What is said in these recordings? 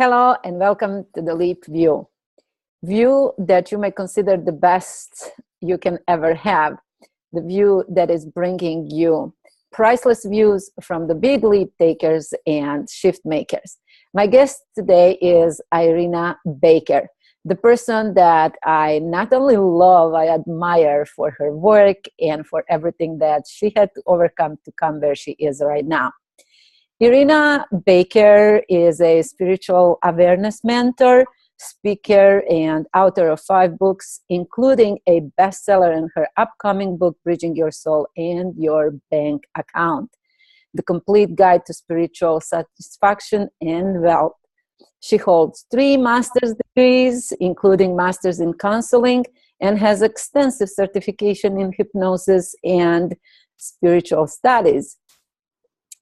Hello and welcome to the Leap View. View that you may consider the best you can ever have. The view that is bringing you priceless views from the big leap takers and shift makers. My guest today is Irina Baker, the person that I not only love, I admire for her work and for everything that she had to overcome to come where she is right now. Irina Baker is a spiritual awareness mentor, speaker, and author of 5 books, including a bestseller in her upcoming book, Bridging Your Soul and Your Bank Account, The Complete Guide to Spiritual Satisfaction and Wealth. She holds 3 master's degrees, including master's in counseling, and has extensive certification in hypnosis and spiritual studies.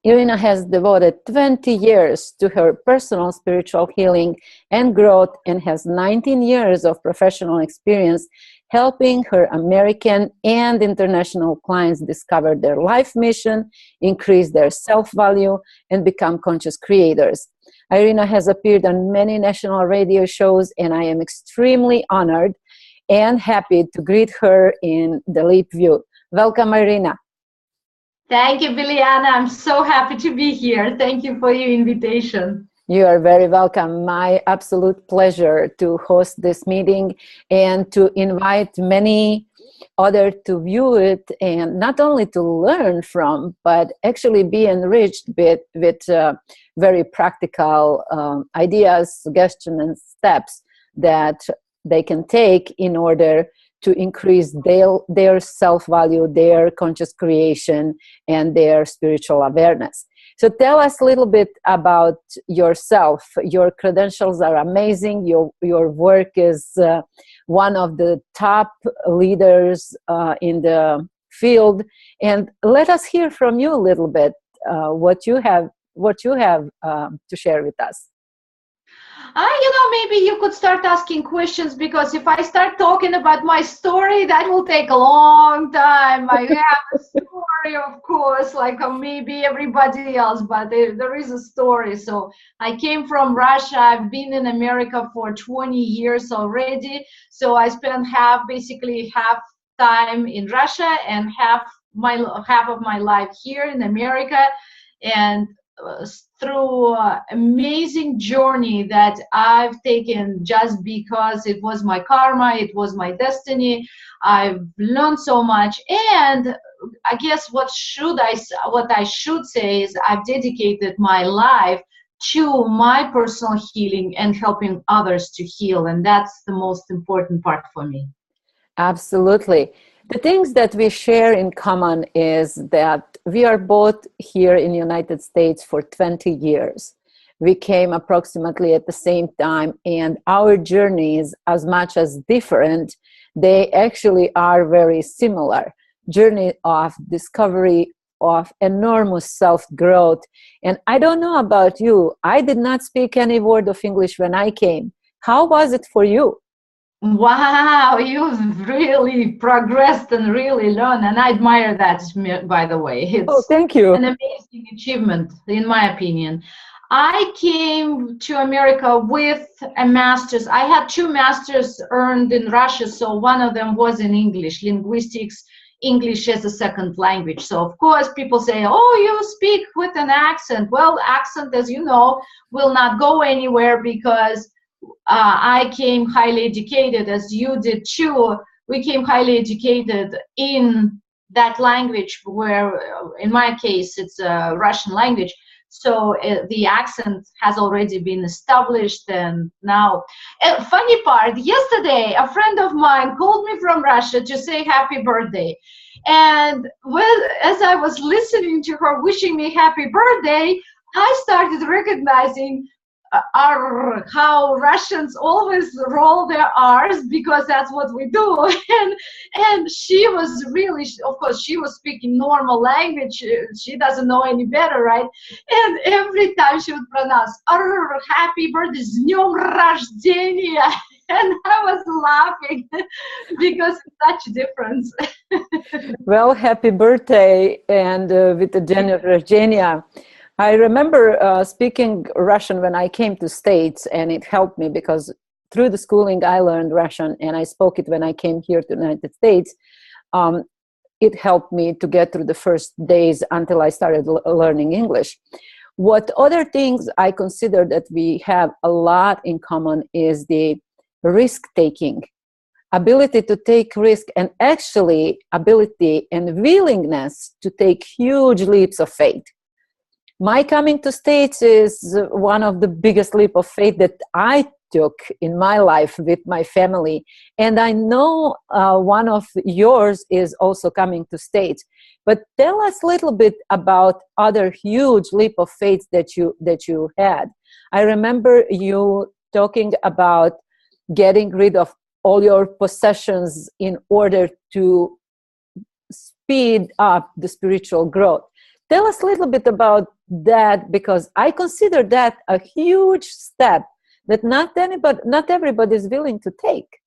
Irina has devoted 20 years to her personal spiritual healing and growth and has 19 years of professional experience helping her American and international clients discover their life mission, increase their self-value, and become conscious creators. Irina has appeared on many national radio shows, and I am extremely honored and happy to greet her in the Leap View. Welcome, Irina. Thank you, Biljana. I'm so happy to be here. Thank you for your invitation. You are very welcome. My absolute pleasure to host this meeting and to invite many others to view it and not only to learn from, but actually be enriched with very practical ideas, suggestions, and steps that they can take in order to increase their self-value, their conscious creation, and their spiritual awareness. So tell us a little bit about yourself. Your credentials are amazing. Your work is one of the top leaders in the field. And let us hear from you a little bit what you have to share with us. Maybe you could start asking questions, because if I start talking about my story, that will take a long time. I have a story, of course, like maybe everybody else, but there is a story. So I came from Russia. I've been in America for 20 years already. So I spent half time in Russia and half of my life here in America. And through amazing journey that I've taken just because it was my karma, it was my destiny. I've learned so much, and I guess what I should say is I've dedicated my life to my personal healing and helping others to heal, and that's the most important part for me. Absolutely. The things that we share in common is that we are both here in the United States for 20 years. We came approximately at the same time, and our journeys, as much as different, they actually are very similar. Journey of discovery, of enormous self-growth. And I don't know about you, I did not speak any word of English when I came. How was it for you? Wow, you've really progressed and really learned, and I admire that, by the way. It's thank you. An amazing achievement, in my opinion. I came to America with a master's. I had 2 masters earned in Russia, so one of them was in English, linguistics, English as a second language. So of course people say, oh, you speak with an accent. Well, accent, as you know, will not go anywhere, because I came highly educated, as you did too. We came highly educated in that language, where in my case it's a Russian language. So the accent has already been established. And now, funny part, yesterday a friend of mine called me from Russia to say happy birthday. And as I was listening to her wishing me happy birthday, I started recognizing how Russians always roll their R's, because that's what we do. And she was really, of course, she was speaking normal language. She doesn't know any better, right? And every time she would pronounce happy birthday, с днем рождения. And I was laughing because it's such a difference. Well, happy birthday, and with the Virginia. I remember speaking Russian when I came to States, and it helped me because through the schooling I learned Russian, and I spoke it when I came here to the United States. Um, it helped me to get through the first days until I started learning English. What other things I consider that we have a lot in common is the risk taking, ability to take risk, and actually ability and willingness to take huge leaps of faith. My coming to States is one of the biggest leap of faith that I took in my life with my family. And I know one of yours is also coming to States. But tell us a little bit about other huge leap of faith that you had. I remember you talking about getting rid of all your possessions in order to speed up the spiritual growth. Tell us a little bit about that, because I consider that a huge step that not everybody is willing to take.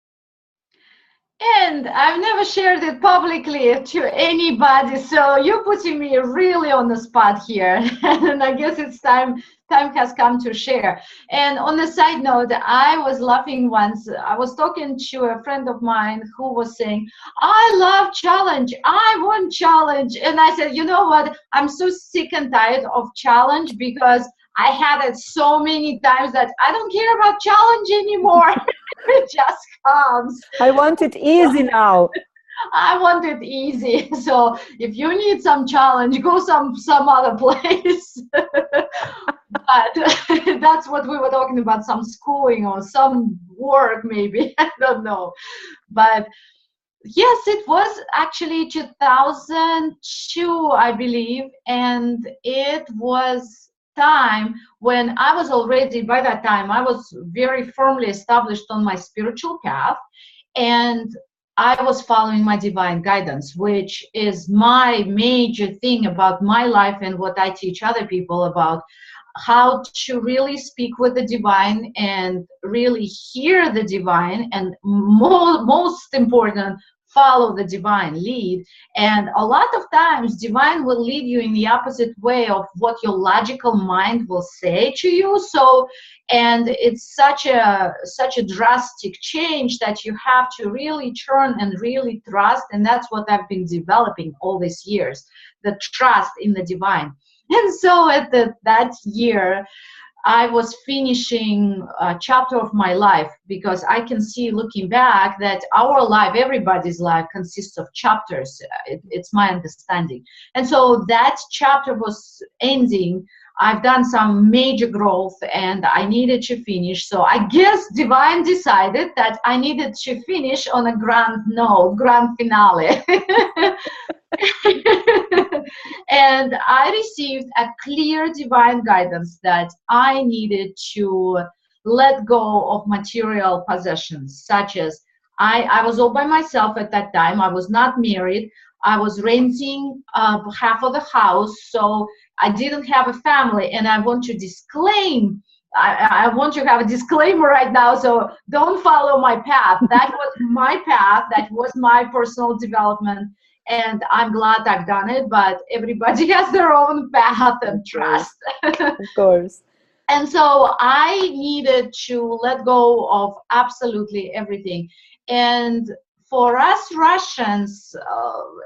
And I've never shared it publicly to anybody, so you're putting me really on the spot here. And I guess it's time has come to share. And on a side note, I was laughing once. I was talking to a friend of mine who was saying, I love challenge. I want challenge. And I said, you know what? I'm so sick and tired of challenge because I had it so many times that I don't care about challenge anymore. It just comes. I want it easy now. I want it easy. So if you need some challenge, go some other place. But that's what we were talking about, some schooling or some work maybe. I don't know. But yes, it was actually 2002, I believe. And it was time when I was already, by that time, I was very firmly established on my spiritual path, and I was following my divine guidance, which is my major thing about my life and what I teach other people about, how to really speak with the divine and really hear the divine, and most important, follow the divine lead. And a lot of times divine will lead you in the opposite way of what your logical mind will say to you. So, and it's such a drastic change that you have to really turn and really trust. And that's what I've been developing all these years, the trust in the divine. And so at that year, I was finishing a chapter of my life, because I can see, looking back, that our life, everybody's life, consists of chapters. It's my understanding. And so that chapter was ending. I've done some major growth and I needed to finish. So I guess divine decided that I needed to finish on a grand finale. And I received a clear divine guidance that I needed to let go of material possessions, such as I was all by myself at that time. I was not married. I was renting half of the house, so I didn't have a family. And I want to disclaim, I want to have a disclaimer right now, so don't follow my path. That was my path. That was my personal development. And I'm glad I've done it, but everybody has their own path and trust. Of course. And so I needed to let go of absolutely everything. And for us Russians,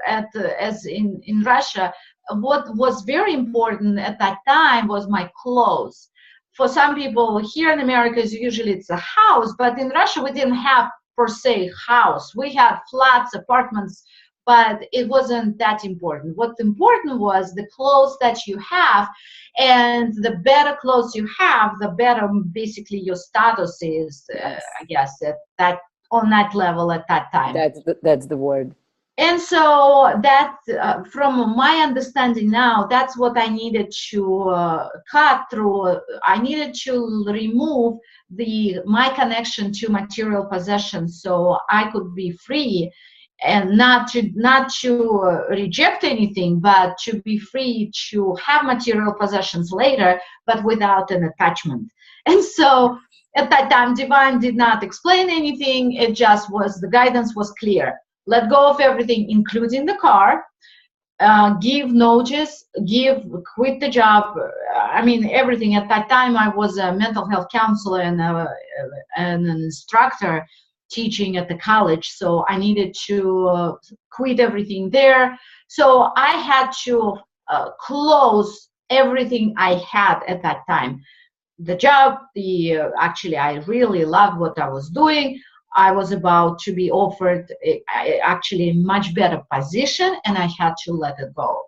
as in Russia, what was very important at that time was my clothes. For some people here in America, usually it's a house, but in Russia we didn't have per se house. We had flats, apartments, but it wasn't that important. What's important was the clothes that you have, and the better clothes you have, the better basically your status is, I guess, that on that level at that time. That's the word. And so that, from my understanding now, that's what I needed to cut through. I needed to remove my connection to material possessions, so I could be free, and not to reject anything, but to be free to have material possessions later, but without an attachment. And so at that time, divine did not explain anything. It just was, the guidance was clear. Let go of everything, including the car. give notice, quit the job. I mean, everything. At that time, I was a mental health counselor and an instructor teaching at the college. So I needed to quit everything there. So I had to close everything I had at that time. The job, actually, I really loved what I was doing. I was about to be offered actually a much better position, and I had to let it go.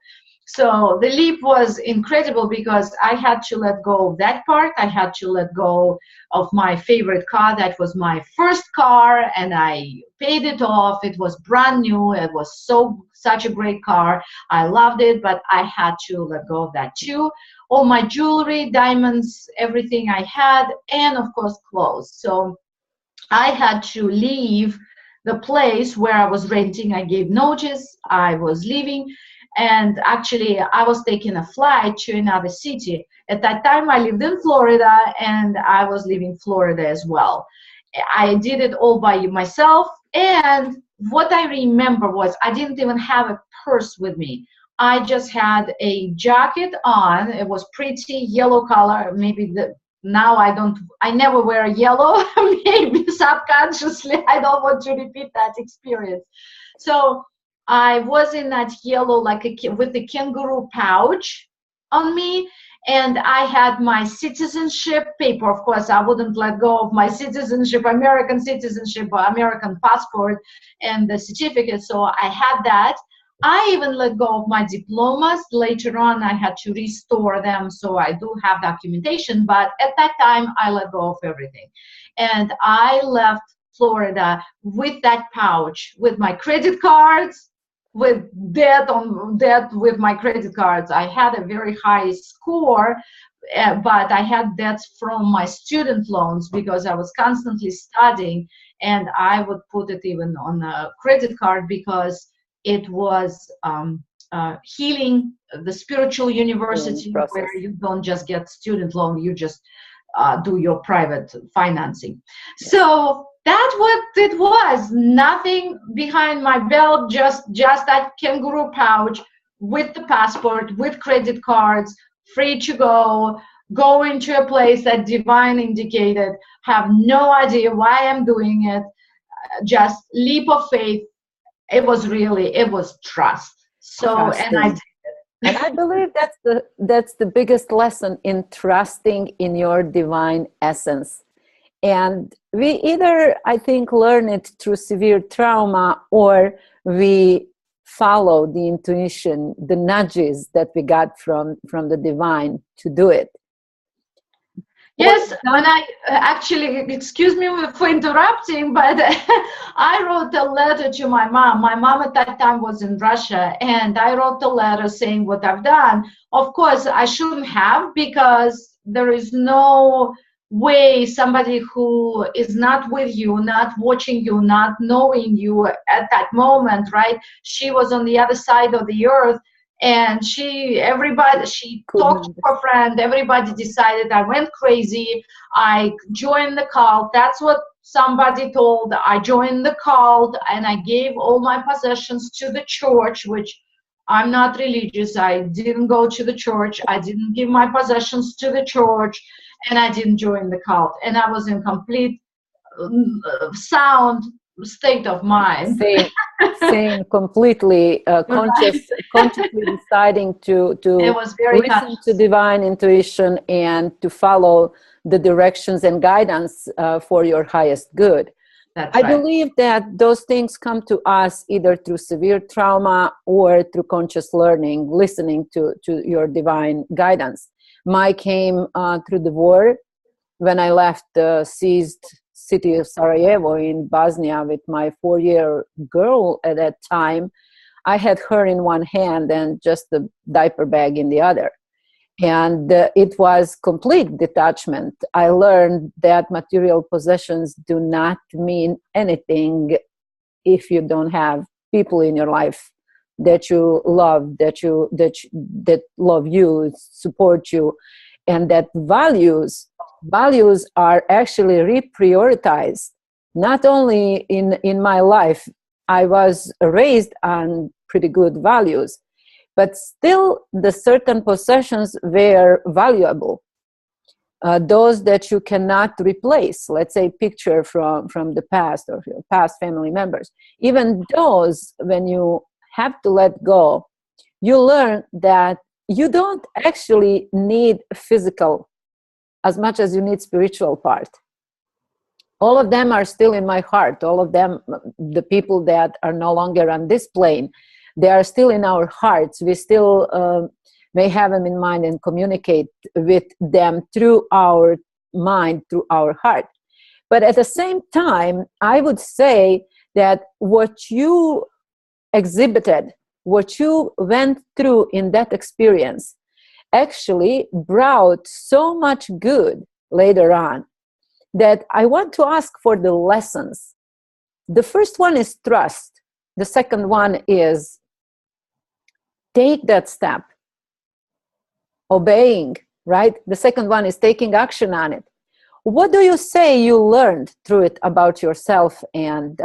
So the leap was incredible because I had to let go of that part. I had to let go of my favorite car. That was my first car, and I paid it off. It was brand new. It was such a great car. I loved it, but I had to let go of that too. All my jewelry, diamonds, everything I had, and of course clothes. So I had to leave the place where I was renting. I gave notice, I was leaving, and actually I was taking a flight to another city. At that time I lived in Florida, and I was leaving Florida as well. I did it all by myself, and what I remember was I didn't even have a purse with me. I just had a jacket on. It was pretty yellow color, maybe now I never wear yellow. Maybe subconsciously I don't want to repeat that experience. So I was in that yellow, like with the kangaroo pouch on me, and I had my citizenship paper. Of course, I wouldn't let go of my citizenship, American citizenship, or American passport and the certificate. So I had that. I even let go of my diplomas. Later on, I had to restore them, so I do have documentation, but at that time, I let go of everything. And I left Florida with that pouch, with my credit cards, with debt with my credit cards. I had a very high score, but I had debts from my student loans because I was constantly studying, and I would put it even on a credit card because it was healing, the spiritual university where you don't just get student loan, you just do your private financing. So that's what it was. Nothing behind my belt, just that kangaroo pouch with the passport, with credit cards, free to go into a place that divine indicated, have no idea why I'm doing it, just leap of faith. It was trust. So trusting. And I did it. And I believe that's the biggest lesson in trusting in your divine essence. And we either, I think, learn it through severe trauma, or we follow the intuition, the nudges that we got from the divine to do it. Yes, and I actually, excuse me for interrupting, but I wrote a letter to my mom. My mom at that time was in Russia, and I wrote a letter saying what I've done. Of course, I shouldn't have, because there is no way somebody who is not with you, not watching you, not knowing you at that moment, right? She was on the other side of the earth. And she talked to her friend, everybody decided I went crazy. I joined the cult. That's what somebody told. I joined the cult, and I gave all my possessions to the church, which I'm not religious. I didn't go to the church. I didn't give my possessions to the church, and I didn't join the cult. And I was in complete sound state of mind. Saying completely consciously deciding to listen to divine intuition and to follow the directions and guidance for your highest good. I believe that those things come to us either through severe trauma or through conscious learning, listening to your divine guidance. Mine came through the war when I left the seized city of Sarajevo in Bosnia with my 4-year girl at that time. I had her in one hand and just the diaper bag in the other. And it was complete detachment. I learned that material possessions do not mean anything if you don't have people in your life that you love, that love you, support you, and that values are actually reprioritized. Not only in my life, I was raised on pretty good values, but still the certain possessions were valuable. Those that you cannot replace, let's say picture from the past or your past family members, even those, when you have to let go, you learn that you don't actually need physical as much as you need spiritual part. All of them are still in my heart. All of them, the people that are no longer on this plane, they are still in our hearts. We still may have them in mind and communicate with them through our mind, through our heart. But at the same time, I would say that what you exhibited, what you went through in that experience, actually brought so much good later on, that I want to ask for the lessons. The first one is trust. The second one is take that step, obeying, right? The second one is taking action on it. What do you say you learned through it about yourself, and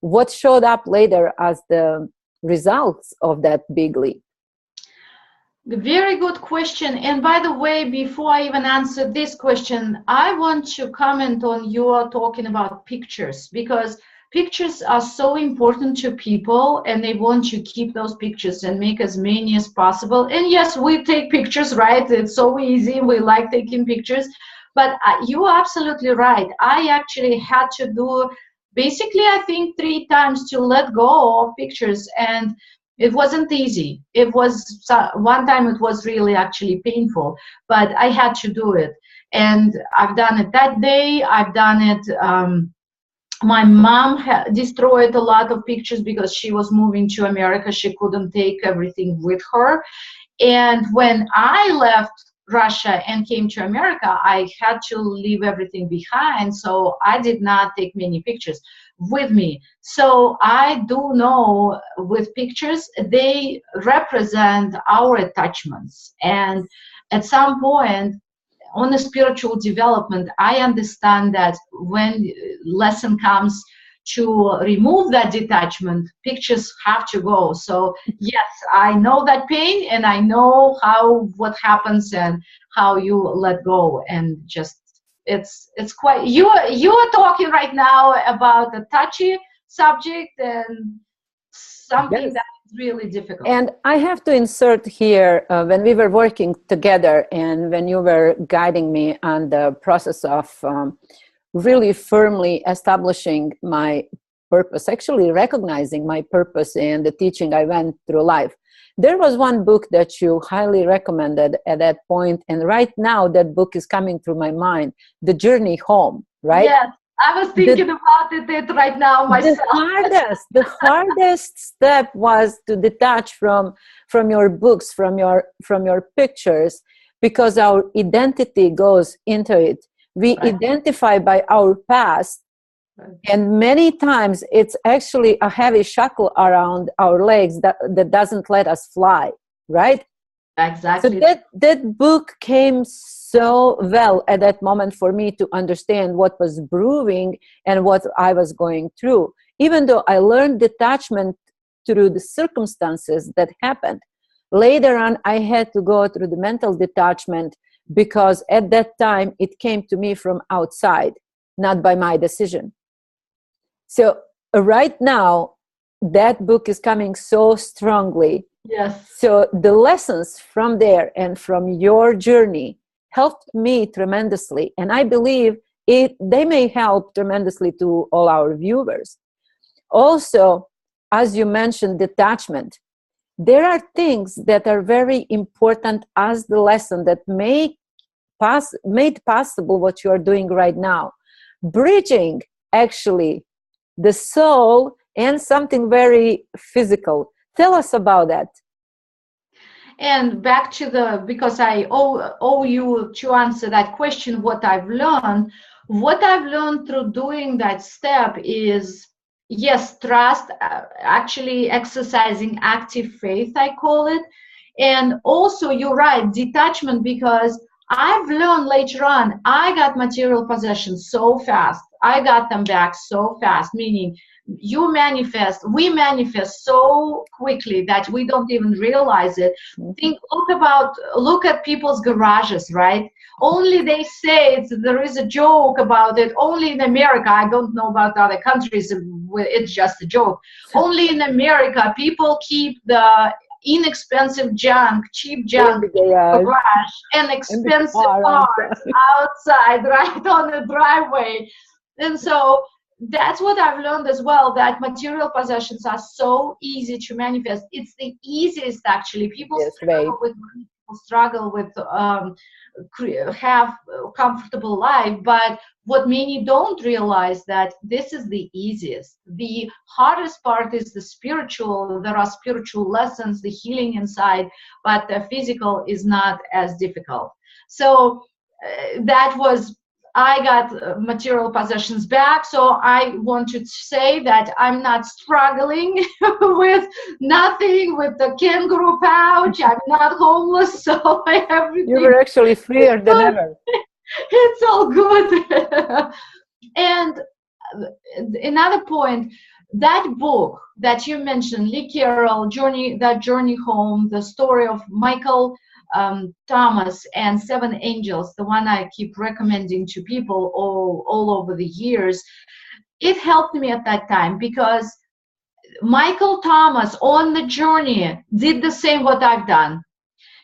what showed up later as the results of that big leap? Very good question. And by the way, before I even answer this question, I want to comment on your talking about pictures, because pictures are so important to people and they want to keep those pictures and make as many as possible. And yes, we take pictures, right? It's so easy. We like taking pictures. But you're absolutely right. I actually had to do basically, I think, 3 times to let go of pictures. And it wasn't easy. It was one time it was really actually painful, but I had to do it. And I've done it that day. I've done it. My mom destroyed a lot of pictures because she was moving to America. She couldn't take everything with her. And when I left Russia and came to America, I had to leave everything behind. So I did not take many pictures with me. So I do know with pictures, they represent our attachments. And at some point on the spiritual development, I understand that when lesson comes to remove that detachment, pictures have to go. So yes, I know that pain, and I know what happens and how you let go, and just it's quite, you are talking right now about a touchy subject and something Yes. that's really difficult. And I have to insert here, when we were working together and when you were guiding me on the process of really firmly establishing my purpose, actually recognizing my purpose in the teaching I went through life. There was one book that you highly recommended at that point, and right now that book is coming through my mind, The Journey Home, right? Yes, I was thinking about it right now myself. The hardest step was to detach from your books, from your pictures, because our identity goes into it. We identify by our past, and many times it's actually a heavy shackle around our legs that doesn't let us fly, right? Exactly. So that book came so well at that moment for me to understand what was brewing and what I was going through. Even though I learned detachment through the circumstances that happened, later on I had to go through the mental detachment, because at that time it came to me from outside, not by my decision. So right now that book is coming so strongly. Yes. So the lessons from there and from your journey helped me tremendously, and I believe they may help tremendously to all our viewers. Also, as you mentioned, detachment. There are things that are very important as the lesson that made possible what you are doing right now. Bridging, actually, the soul and something very physical. Tell us about that. And back to because I owe you to answer that question, what I've learned through doing that step is, yes, trust, actually exercising active faith, I call it. And also, you're right, detachment, because I've learned later on, I got material possessions so fast. I got them back so fast, meaning we manifest so quickly that we don't even realize it. Look at people's garages, right? Only they say there is a joke about it. Only in America, I don't know about other countries, it's just a joke. Only in America, people keep the inexpensive junk, cheap junk in the garage and expensive cars outside, right on the driveway. And so that's what I've learned as well, that material possessions are so easy to manifest. It's the easiest, actually. People struggle with have a comfortable life, but what many don't realize that this is the easiest. The hardest part is the spiritual. There are spiritual lessons, the healing inside, but the physical is not as difficult. So I got material possessions back, so I want to say that I'm not struggling with nothing, with the kangaroo pouch. I'm not homeless, so everything. You were actually freer than ever. It's all good. And another point, that book that you mentioned, Lee Carroll, Journey Home, the story of Michael Thomas and Seven Angels, the one I keep recommending to people all over the years, it helped me at that time, because Michael Thomas on the journey did the same what I've done.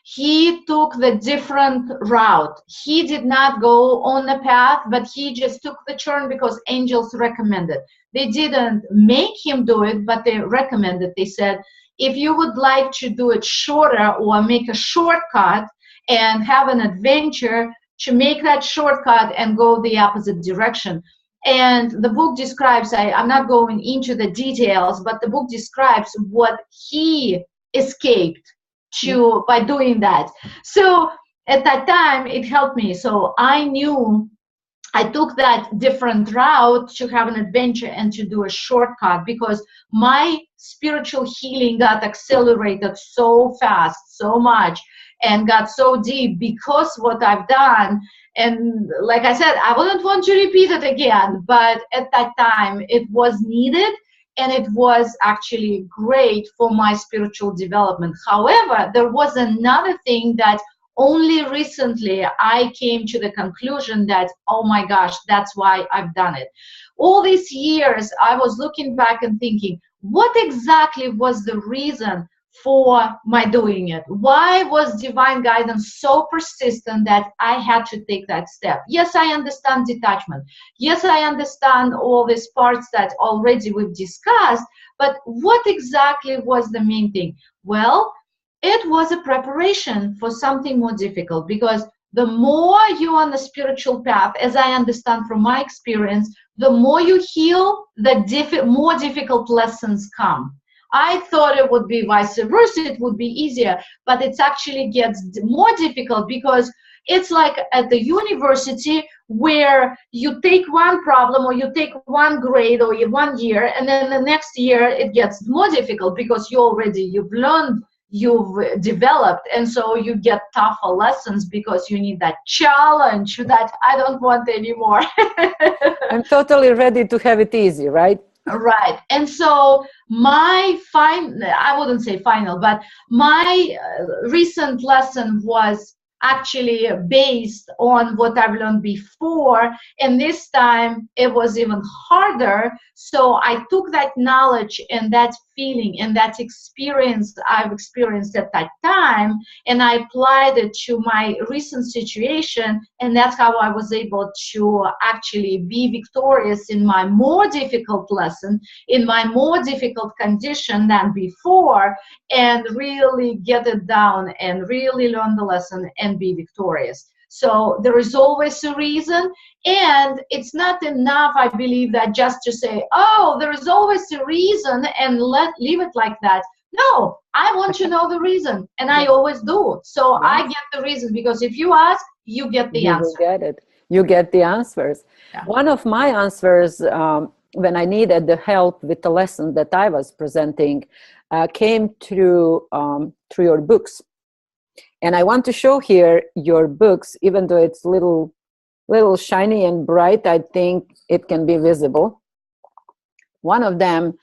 He took the different route. He did not go on the path, but he just took the turn because angels recommended. They didn't make him do it, but they recommended. They said, if you would like to do it shorter or make a shortcut and have an adventure, to make that shortcut and go the opposite direction. And the book describes, I'm not going into the details, but the book describes what he escaped to by doing that. So at that time, it helped me. So I knew I took that different route to have an adventure and to do a shortcut, because my spiritual healing got accelerated so fast, so much, and got so deep because what I've done. And like I said, I wouldn't want to repeat it again, but at that time it was needed, and it was actually great for my spiritual development. However, there was another thing that only recently I came to the conclusion that, oh my gosh, that's why I've done it. All these years, I was looking back and thinking, what exactly was the reason for my doing it? Why was divine guidance so persistent that I had to take that step? Yes, I understand detachment. Yes, I understand all these parts that already we've discussed, but what exactly was the main thing? Well, it was a preparation for something more difficult, because the more you're on the spiritual path, as I understand from my experience, the more you heal, the more difficult lessons come. I thought it would be vice versa, it would be easier, but it actually gets more difficult, because it's like at the university where you take one problem or you take one grade or 1 year, and then the next year it gets more difficult because you've learned, you've developed, and so you get tougher lessons because you need that challenge that I don't want anymore. I'm totally ready to have it easy, right? Right. And so I wouldn't say final, but my recent lesson was actually based on what I've learned before, and this time it was even harder. So I took that knowledge and that feeling and that experience I've experienced at that time, and I applied it to my recent situation, and that's how I was able to actually be victorious in my more difficult lesson, in my more difficult condition than before, and really get it down and really learn the lesson and be victorious. So there is always a reason, and it's not enough, I believe, that just to say, oh, there is always a reason and leave it like that. No, I want to know the reason, and I always do. So I get the reason, because if you ask, you get the answer. You get it. You get the answers. Yeah. One of my answers when I needed the help with the lesson that I was presenting came through your books. And I want to show here your books, even though it's little shiny and bright, I think it can be visible. One of them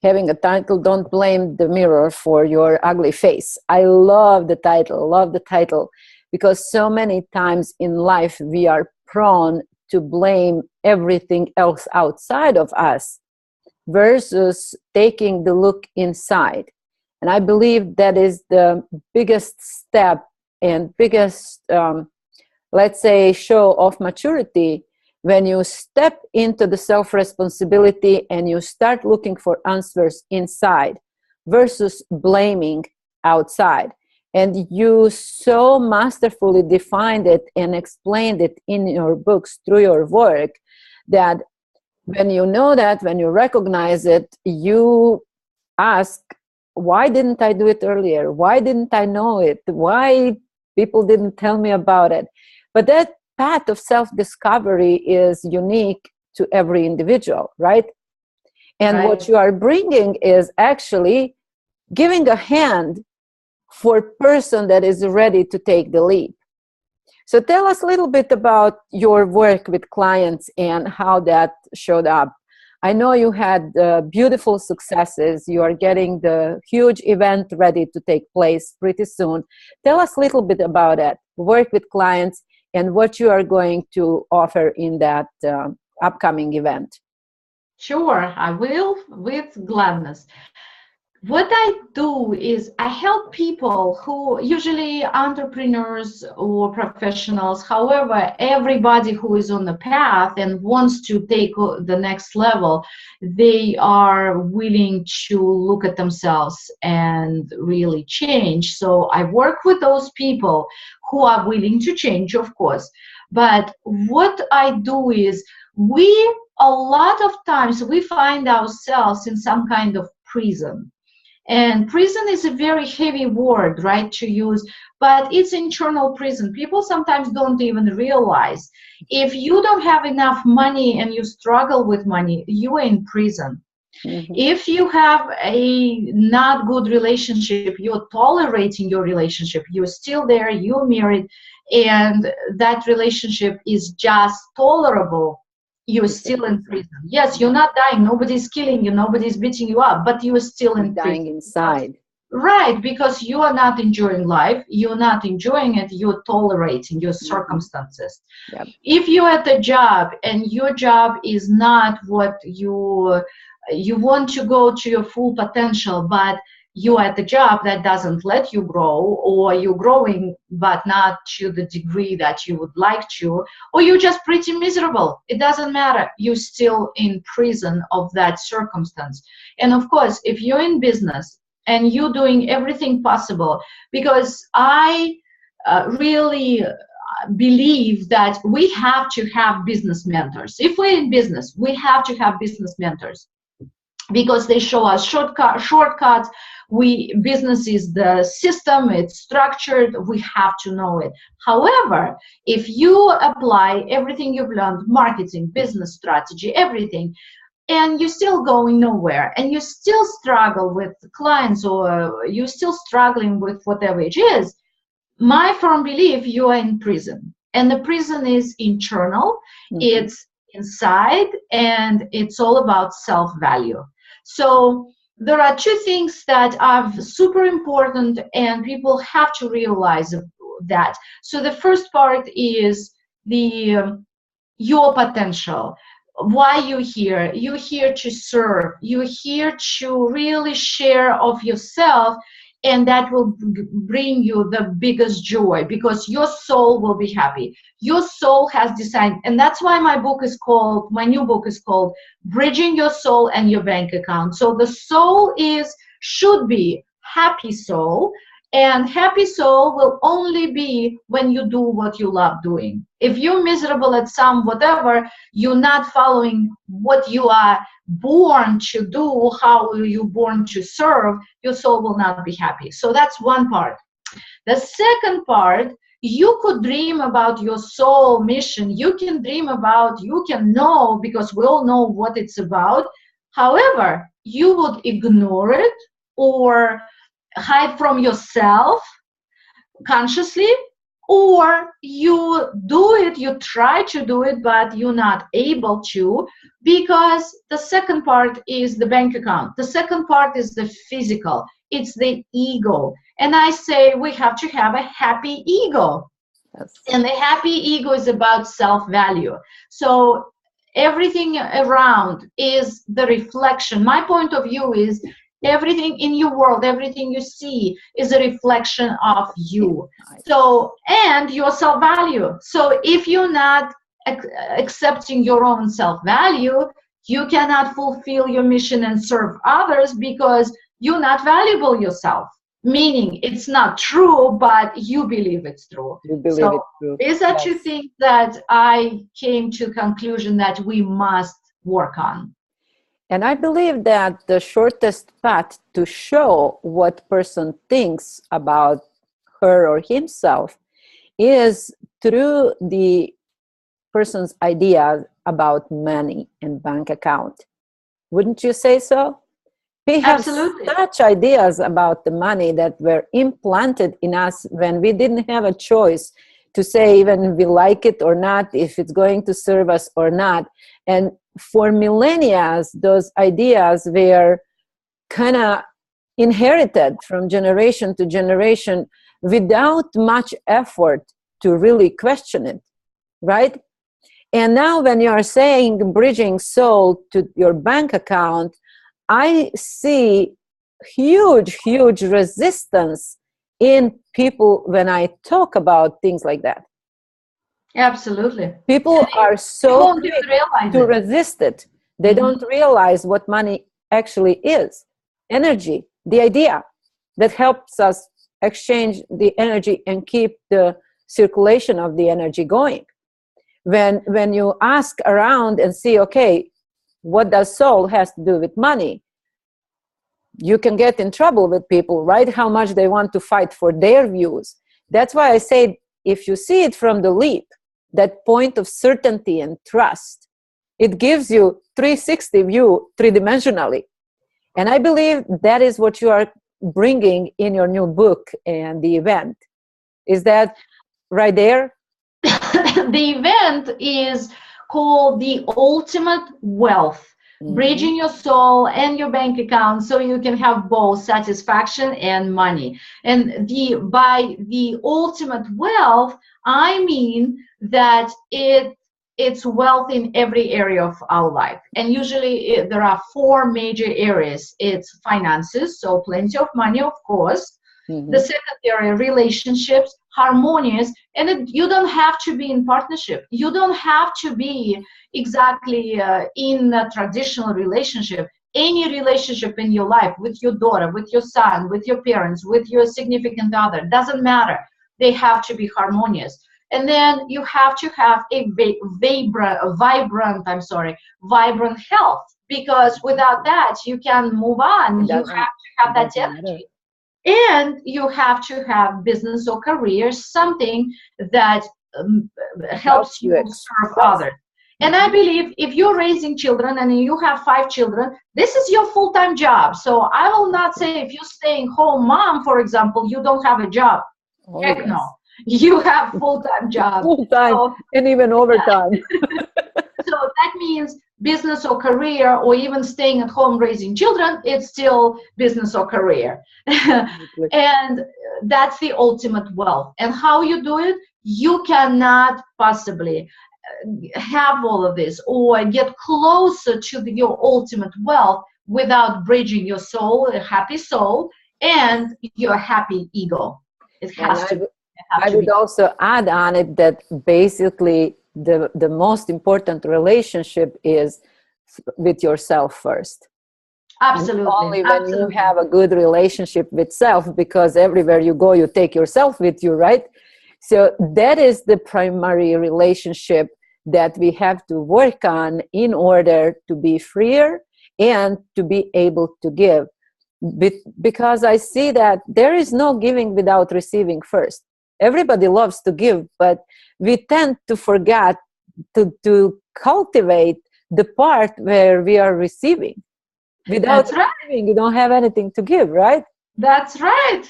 having a title, Don't Blame the Mirror for Your Ugly Face. I love the title, because so many times in life we are prone to blame everything else outside of us versus taking the look inside. And I believe that is the biggest step and biggest, let's say, show of maturity, when you step into the self-responsibility and you start looking for answers inside versus blaming outside. And you so masterfully defined it and explained it in your books through your work, that when you know that, when you recognize it, you ask, why didn't I do it earlier? Why didn't I know it? Why people didn't tell me about it? But that path of self-discovery is unique to every individual, right? And Right. what you are bringing is actually giving a hand for a person that is ready to take the leap. So tell us a little bit about your work with clients and how that showed up. I know you had beautiful successes. You are getting the huge event ready to take place pretty soon. Tell us a little bit about it, work with clients, and what you are going to offer in that upcoming event. Sure, I will, with gladness. What I do is I help people who, usually entrepreneurs or professionals, however, everybody who is on the path and wants to take the next level, they are willing to look at themselves and really change. So I work with those people who are willing to change, of course. But what I do is a lot of times we find ourselves in some kind of prison. And prison is a very heavy word, right, to use, but it's internal prison. People sometimes don't even realize. If you don't have enough money and you struggle with money, you are in prison. Mm-hmm. If you have a not good relationship, you're tolerating your relationship, you're still there, you're married, and that relationship is just tolerable, you're still in prison. Yes, you're not dying. Nobody's killing you. Nobody's beating you up, but you're still in prison. Dying inside. Right, because you are not enjoying life. You're not enjoying it. You're tolerating your circumstances. Yep. If you're at a job and your job is not what you want to go to your full potential, but you're at a job that doesn't let you grow, or you're growing but not to the degree that you would like to, or you're just pretty miserable, it doesn't matter, you're still in prison of that circumstance. And of course, if you're in business and you're doing everything possible, because I really believe that we have to have business mentors. If we're in business, we have to have business mentors, because they show us shortcuts. Business is the system, it's structured, we have to know it. However, if you apply everything you've learned, marketing, business strategy, everything, and you're still going nowhere, and you still struggle with clients, or you're still struggling with whatever it is, my firm belief, you are in prison. And the prison is internal, it's inside, and it's all about self-value. So there are two things that are super important, and people have to realize that. So the first part is your potential. Why you're here? You're here to serve. You're here to really share of yourself, and that will bring you the biggest joy, because your soul will be happy. Your soul has decided, and that's why my new book is called Bridging Your Soul and Your Bank Account. So the soul should be happy soul, and happy soul will only be when you do what you love doing. If you're miserable at some whatever, you're not following what you are born to do, how you're born to serve, your soul will not be happy. So that's one part. The second part, you could dream about your soul mission. You can dream about, you can know, because we all know what it's about. However, you would ignore it or hide from yourself consciously, or you do it, you try to do it, but you're not able to, because the second part is the bank account. The second part is the physical. It's the ego. And I say we have to have a happy ego. Yes. And the happy ego is about self-value. So everything around is the reflection. My point of view is everything in your world, everything you see is a reflection of you. So, and your self-value. So if you're not accepting your own self-value, you cannot fulfill your mission and serve others because you're not valuable yourself. Meaning it's not true, but you believe it's true. You believe so it's true. Is that Yes. you think that I came to conclusion that we must work on? And I believe that the shortest path to show what person thinks about her or himself is through the person's idea about money and bank account. Wouldn't you say so? We have Absolutely. such ideas about the money that were implanted in us when we didn't have a choice to say even if we like it or not, if it's going to serve us or not. And for millennia, those ideas were kind of inherited from generation to generation without much effort to really question it, right? And now when you are saying bridging soul to your bank account, I see huge resistance in people when I talk about things like that. Absolutely. People are so quick to resist it. They don't realize what money actually is. Energy, the idea that helps us exchange the energy and keep the circulation of the energy going. When you ask around and see, okay, what does soul has to do with money? You can get in trouble with people, right? How much they want to fight for their views. That's why I say, if you see it from the leap, that point of certainty and trust, it gives you 360 view, three-dimensionally. And I believe that is what you are bringing in your new book and the event. Is that right there? The event is called The Ultimate Wealth. Bridging your soul and your bank account so you can have both satisfaction and money. And by the ultimate wealth, I mean that it's wealth in every area of our life. And usually there are four major areas. It's finances, so plenty of money, of course. The second area, relationships, harmonious, and you don't have to be in partnership. You don't have to be exactly in a traditional relationship. Any relationship in your life, with your daughter, with your son, with your parents, with your significant other, doesn't matter. They have to be harmonious. And then you have to have a vibrant health, because without that you can move on. You have to have that energy. And you have to have business or career, something that helps you serve others. And I believe if you're raising children and you have 5 children, this is your full-time job. So I will not say if you're staying home mom, for example, you don't have a job. Oh, Heck yes. no. You have full-time job. Full-time, so, and even overtime. So that means business or career, or even staying at home raising children, it's still business or career. And that's the ultimate wealth. And how you do it, you cannot possibly have all of this or get closer to your ultimate wealth without bridging your soul, a happy soul, and your happy ego. It has to be. I would also add on it that basically the most important relationship is with yourself first. Absolutely. And only when you have a good relationship with self, because everywhere you go, you take yourself with you, right? So that is the primary relationship that we have to work on in order to be freer and to be able to give. Because I see that there is no giving without receiving first. Everybody loves to give, but we tend to forget to cultivate the part where we are receiving. Without receiving, you don't have anything to give, right? That's right.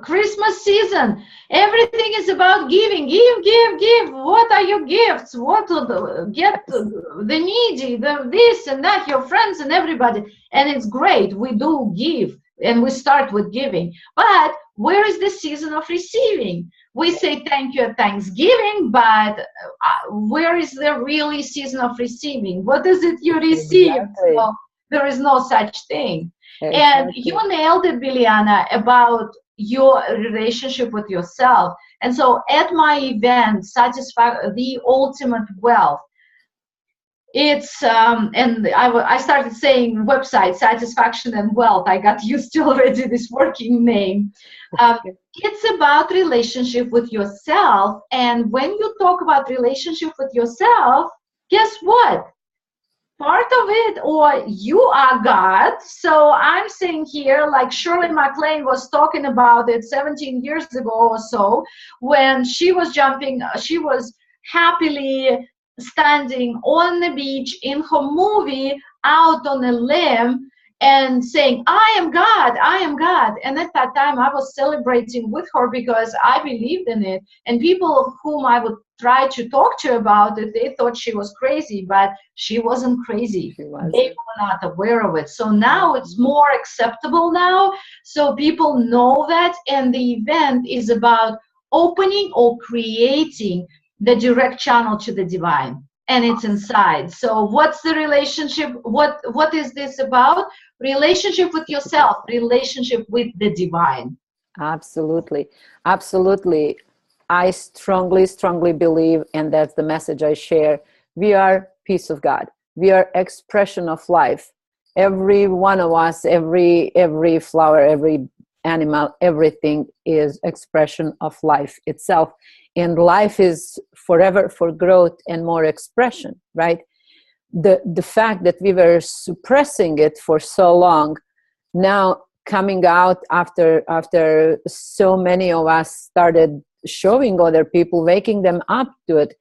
Christmas season. Everything is about giving. Give, give, give. What are your gifts? What to get the needy, the this and that, your friends and everybody. And it's great. We do give and we start with giving. But where is the season of receiving? We say thank you at Thanksgiving, but where is the really season of receiving? What is it you receive? Exactly. So there is no such thing. And Exactly. you nailed it, Biljana, about your relationship with yourself. And so at my event, the ultimate wealth, it's and I started saying website satisfaction and wealth. I got used to already this working name. Um, it's about relationship with yourself. And when you talk about relationship with yourself, guess what? Part of it, or you are God. So I'm saying here, like Shirley MacLaine was talking about it 17 years ago or so, when she was jumping, she was happily standing on the beach in her movie out on a limb and saying, I am God, I am God. And at that time, I was celebrating with her because I believed in it. And people whom I would try to talk to about it, they thought she was crazy, but she wasn't crazy. She They wasn't. were not aware of it. So now it's more acceptable now. So people know that. And the event is about opening or creating the direct channel to the divine. And it's inside. So what's the relationship? What is this about? Relationship with yourself, relationship with the divine. Absolutely. Absolutely. I strongly, strongly believe, and that's the message I share. We are piece of God. We are expression of life. Every one of us, every flower, every animal, everything is expression of life itself. And life is forever for growth and more expression, right? The fact that we were suppressing it for so long, now coming out after so many of us started showing other people, waking them up to it.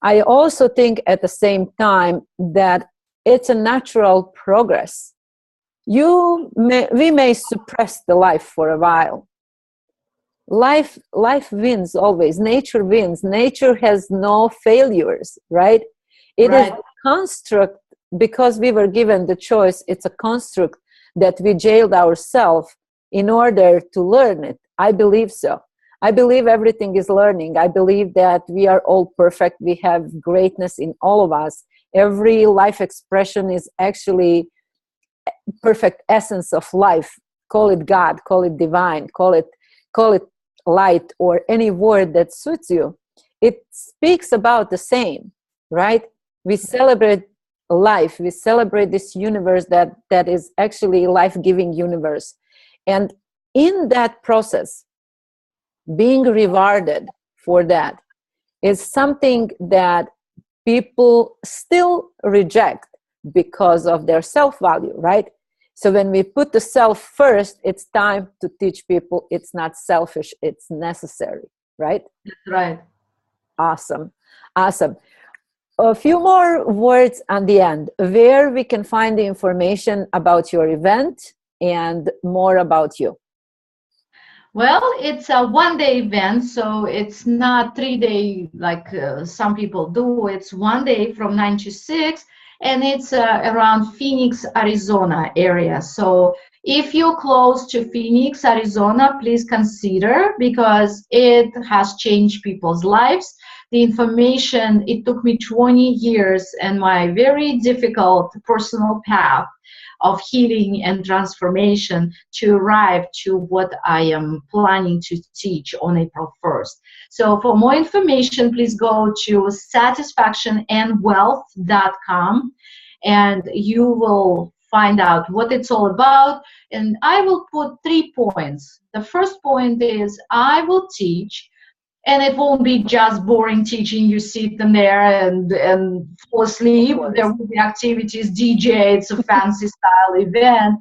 I also think at the same time that it's a natural progress. We may suppress the life for a while. Life wins always. Nature wins. Nature has no failures, right? It is Right. a construct. Because we were given the choice, it's a construct that we jailed ourselves in order to learn it. I believe so. I believe everything is learning. I believe that we are all perfect. We have greatness in all of us. Every life expression is actually perfect essence of life. Call it God, call it divine, call it light, or any word that suits you. It speaks about the same, right? We celebrate life. We celebrate this universe that is actually a life-giving universe. And in that process, being rewarded for that is something that people still reject because of their self-value, right? So when we put the self first, it's time to teach people it's not selfish, it's necessary, right? That's right. Awesome. Awesome. A few more words on the end, where we can find the information about your event and more about you. Well, it's a 1 day event, so it's not 3 day like some people do. It's 1 day from 9 to 6, and it's around Phoenix, Arizona area. So if you're close to Phoenix, Arizona, please consider, because it has changed people's lives. The information, it took me 20 years and my very difficult personal path of healing and transformation to arrive to what I am planning to teach on April 1st. So for more information, please go to satisfactionandwealth.com and you will find out what it's all about. And I will put 3 points. The first point is I will teach, and it won't be just boring teaching. You sit in there and fall asleep. There will be activities, DJ. It's a fancy style event.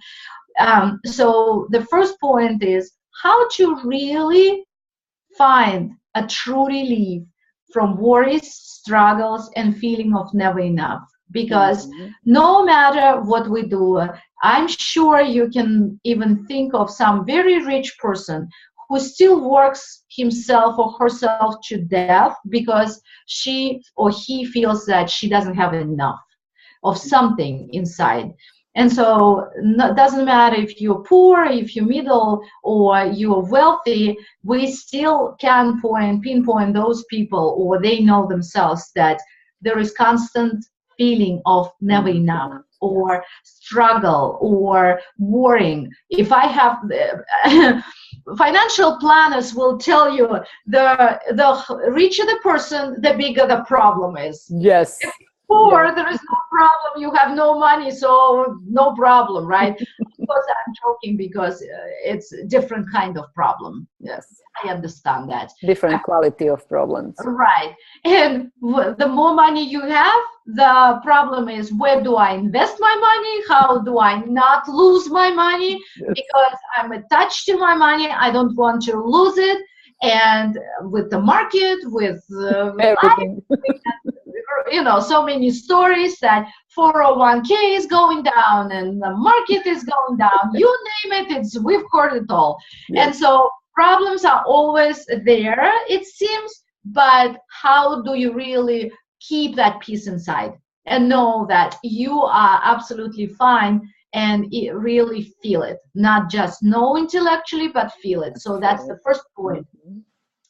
So the first point is how to really find a true relief from worries, struggles, and feeling of never enough. Because no matter what we do, I'm sure you can even think of some very rich person who still works himself or herself to death because she or he feels that she doesn't have enough of something inside. And so it doesn't matter if you're poor, if you're middle, or you're wealthy, we still can pinpoint those people, or they know themselves that there is constant feeling of never enough, or struggle, or worrying. If I have financial planners will tell you the richer the person, the bigger the problem is. Yes. Poor, yeah. There is no problem. You have no money, so no problem, right? Of course, I'm joking because it's a different kind of problem. Yes, I understand that. Different quality of problems. Right. And the more money you have, the problem is, where do I invest my money? How do I not lose my money? Yes. Because I'm attached to my money. I don't want to lose it. And with the market, with everything. So many stories that 401k is going down and the market is going down. You name it, we've heard it all. Yes. And so problems are always there, it seems, but how do you really keep that peace inside and know that you are absolutely fine and really feel it, not just know intellectually, but feel it. So that's the first point.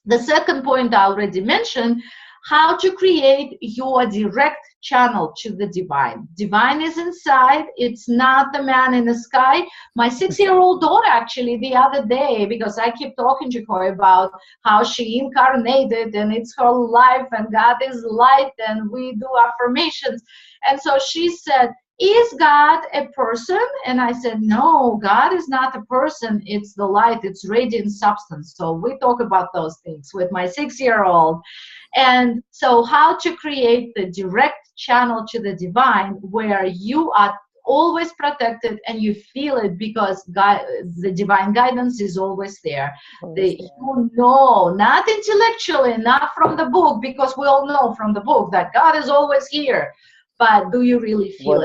The second point I already mentioned, how to create your direct channel to the divine. Divine is inside. It's not the man in the sky. My 6-year-old daughter, actually, the other day, because I keep talking to her about how she incarnated and it's her life and God is light and we do affirmations. And so she said, is God a person? And I said, no, God is not a person. It's the light. It's radiant substance. So we talk about those things with my 6-year-old. And so how to create the direct channel to the divine where you are always protected and you feel it because God, the divine guidance is always there. You know, not intellectually, not from the book, because we all know from the book that God is always here. But do you really feel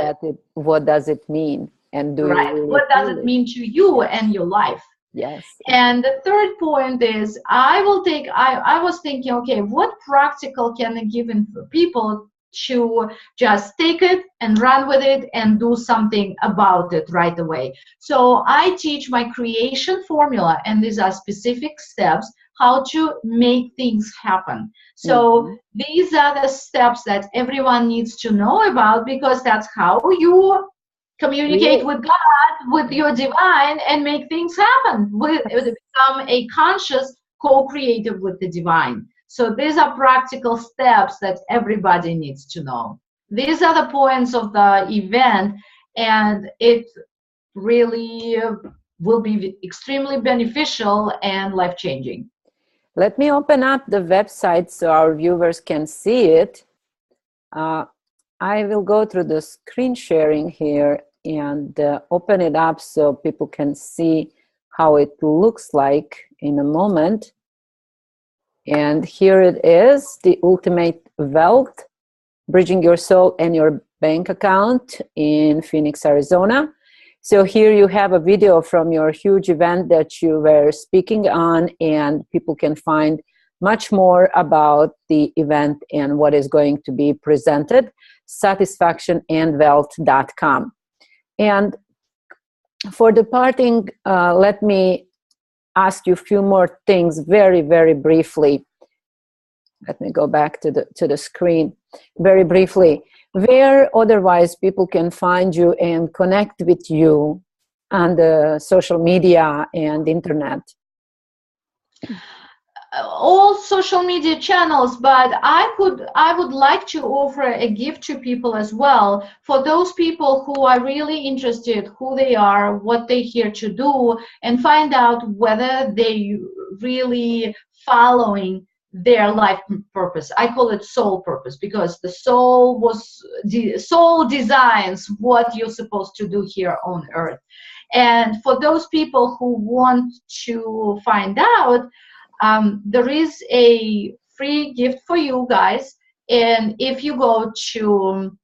what does it mean? And do right. you really what does it mean to you and your life? Yes. And the third point is, I was thinking, okay, what practical can I give for people to just take it and run with it and do something about it right away? So I teach my creation formula, and these are specific steps how to make things happen. So these are the steps that everyone needs to know about, because that's how you communicate with God, with your divine, and make things happen. Become a conscious co-creative with the divine. So these are practical steps that everybody needs to know. These are the points of the event, and it really will be extremely beneficial and life-changing. Let me open up the website so our viewers can see it. I will go through the screen sharing here and open it up so people can see how it looks like in a moment. And here it is, the Ultimate Wealth, Bridging Your Soul and Your Bank Account in Phoenix, Arizona. So here you have a video from your huge event that you were speaking on, and people can find much more about the event and what is going to be presented, satisfactionandwealth.com. And for departing, let me ask you a few more things very, very briefly. Let me go back to the screen very briefly. Where otherwise people can find you and connect with you on the social media and internet? All social media channels, but I would like to offer a gift to people as well, for those people who are really interested who they are, what they're here to do, and find out whether they really following their life purpose. I call it soul purpose, because the soul designs what you're supposed to do here on earth. And for those people who want to find out, there is a free gift for you guys. And if you go to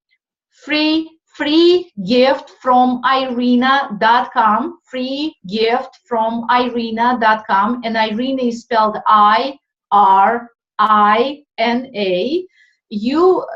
free gift from Irina.com, free gift from Irina.com, and Irina is spelled IRINA. You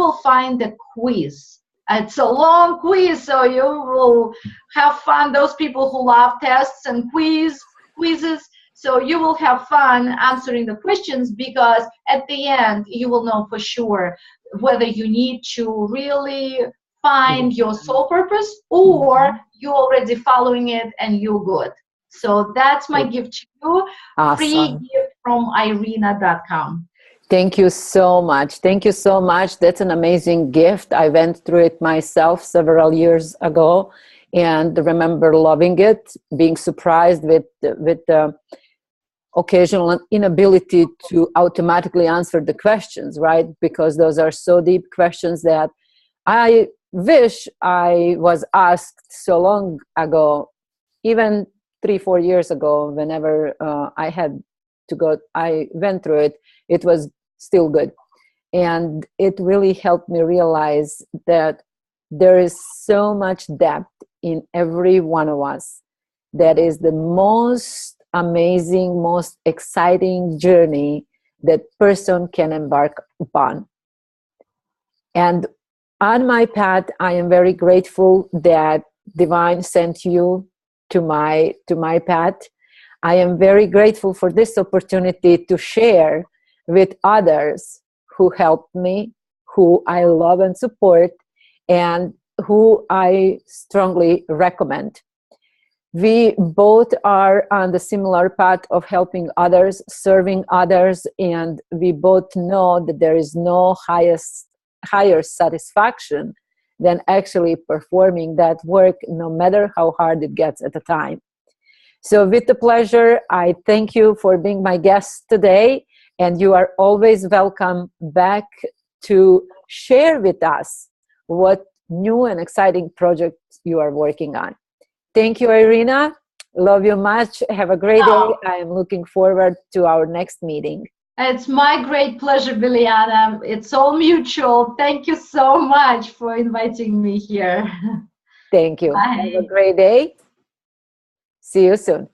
will find a quiz. It's a long quiz, so you will have fun. Those people who love tests and quizzes, so you will have fun answering the questions, because at the end you will know for sure whether you need to really find your soul purpose, or you're already following it and you're good. So that's my gift to you. Awesome. Free gift from Irina.com. Thank you so much. Thank you so much. That's an amazing gift. I went through it myself several years ago and remember loving it, being surprised with the occasional inability to automatically answer the questions, right? Because those are so deep questions that I wish I was asked so long ago, even 3-4 years ago, whenever I went through it, it was still good. And it really helped me realize that there is so much depth in every one of us. That is the most amazing, most exciting journey that person can embark upon. And on my path, I am very grateful that Divine sent you to my path. I am very grateful for this opportunity to share with others who helped me, who I love and support, and who I strongly recommend. We both are on the similar path of helping others, serving others, and we both know that there is no higher satisfaction than actually performing that work, no matter how hard it gets at the time. So with the pleasure, I thank you for being my guest today, and you are always welcome back to share with us what new and exciting projects you are working on. Thank you, Irina. Love you much. Have a great day. I am looking forward to our next meeting. It's my great pleasure, Biljana. It's all mutual. Thank you so much for inviting me here. Thank you. Bye. Have a great day. See you soon.